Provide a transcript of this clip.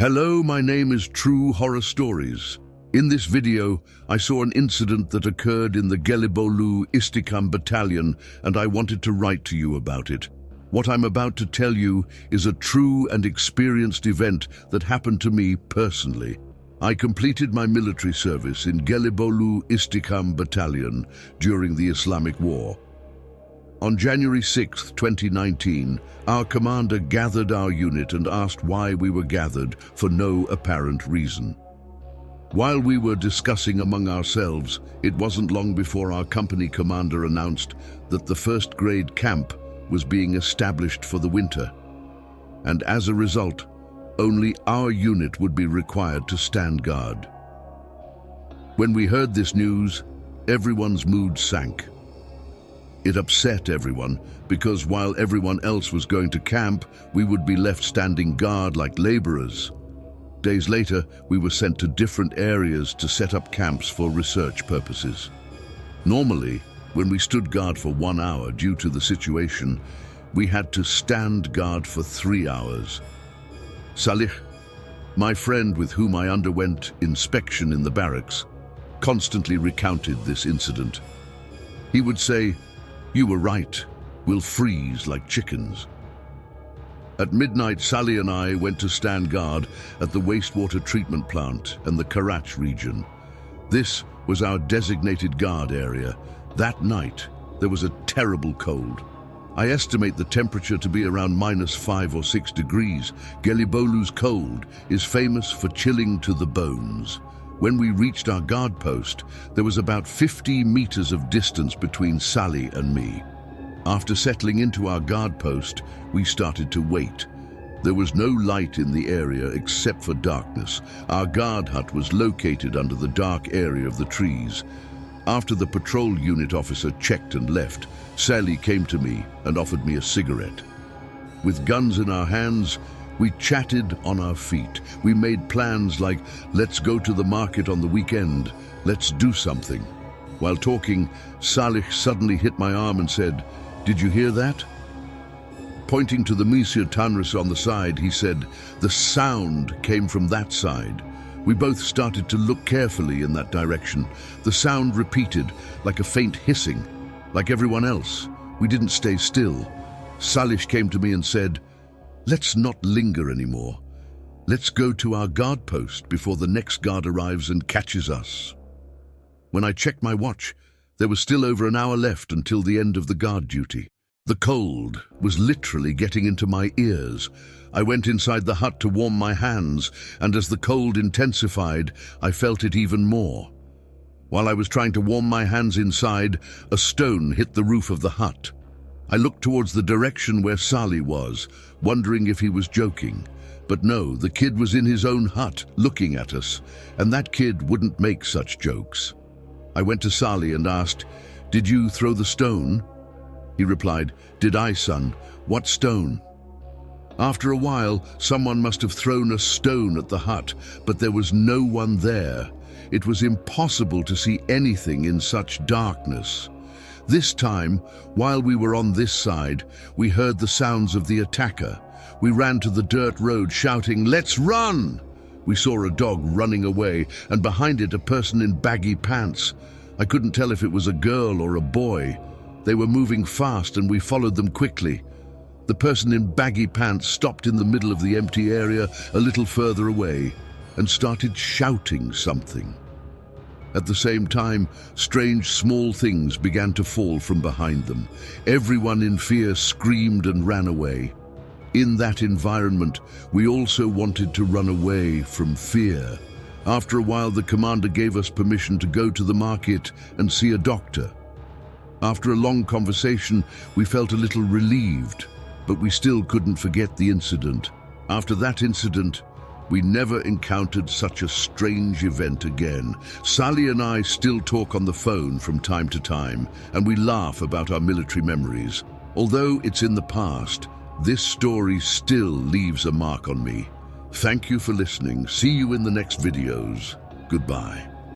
Hello, my name is True Horror Stories. In this video, I saw an incident that occurred in the Gelibolu Istikam Battalion, and I wanted to write to you about it. What I'm about to tell you is a true and experienced event that happened to me personally. I completed my military service in Gelibolu Istikam Battalion during the Islamic War. On January 6, 2019, our commander gathered our unit and asked why we were gathered for no apparent reason. While we were discussing among ourselves, it wasn't long before our company commander announced that the first grade camp was being established for the winter. And as a result, only our unit would be required to stand guard. When we heard this news, everyone's mood sank. It upset everyone because while everyone else was going to camp, we would be left standing guard like laborers. Days later, we were sent to different areas to set up camps for research purposes. Normally, when we stood guard for 1 hour due to the situation, we had to stand guard for 3 hours. Salih, my friend with whom I underwent inspection in the barracks, constantly recounted this incident. He would say, "You were right, we'll freeze like chickens." At midnight, Sally and I went to stand guard at the wastewater treatment plant and the Karach region. This was our designated guard area. That night, there was a terrible cold. I estimate the temperature to be around -5 or 6 degrees. Gelibolu's cold is famous for chilling to the bones. When we reached our guard post, there was about 50 meters of distance between Sally and me. After settling into our guard post, we started to wait. There was no light in the area except for darkness. Our guard hut was located under the dark area of the trees. After the patrol unit officer checked and left, Sally came to me and offered me a cigarette. With guns in our hands, we chatted on our feet. We made plans like, let's go to the market on the weekend, let's do something. While talking, Salih suddenly hit my arm and said, "Did you hear that?" Pointing to the Monsieur Tanris on the side, he said, "The sound came from that side." We both started to look carefully in that direction. The sound repeated, like a faint hissing. Like everyone else, we didn't stay still. Salih came to me and said, "Let's not linger anymore. Let's go to our guard post before the next guard arrives and catches us." When I checked my watch, there was still over an hour left until the end of the guard duty. The cold was literally getting into my ears. I went inside the hut to warm my hands, and as the cold intensified, I felt it even more. While I was trying to warm my hands inside, a stone hit the roof of the hut. I looked towards the direction where Sally was, wondering if he was joking. But no, the kid was in his own hut, looking at us, and that kid wouldn't make such jokes. I went to Sally and asked, "Did you throw the stone?" He replied, "Did I, son? What stone?" After a while, someone must have thrown a stone at the hut, but there was no one there. It was impossible to see anything in such darkness. This time, while we were on this side, we heard the sounds of the attacker. We ran to the dirt road shouting, "Let's run!" We saw a dog running away, and behind it a person in baggy pants. I couldn't tell if it was a girl or a boy. They were moving fast and we followed them quickly. The person in baggy pants stopped in the middle of the empty area a little further away and started shouting something. At the same time, strange small things began to fall from behind them. Everyone in fear screamed and ran away. In that environment, we also wanted to run away from fear. After a while, the commander gave us permission to go to the market and see a doctor. After a long conversation, we felt a little relieved, but we still couldn't forget the incident. After that incident, we never encountered such a strange event again. Sally and I still talk on the phone from time to time, and we laugh about our military memories. Although it's in the past, this story still leaves a mark on me. Thank you for listening. See you in the next videos. Goodbye.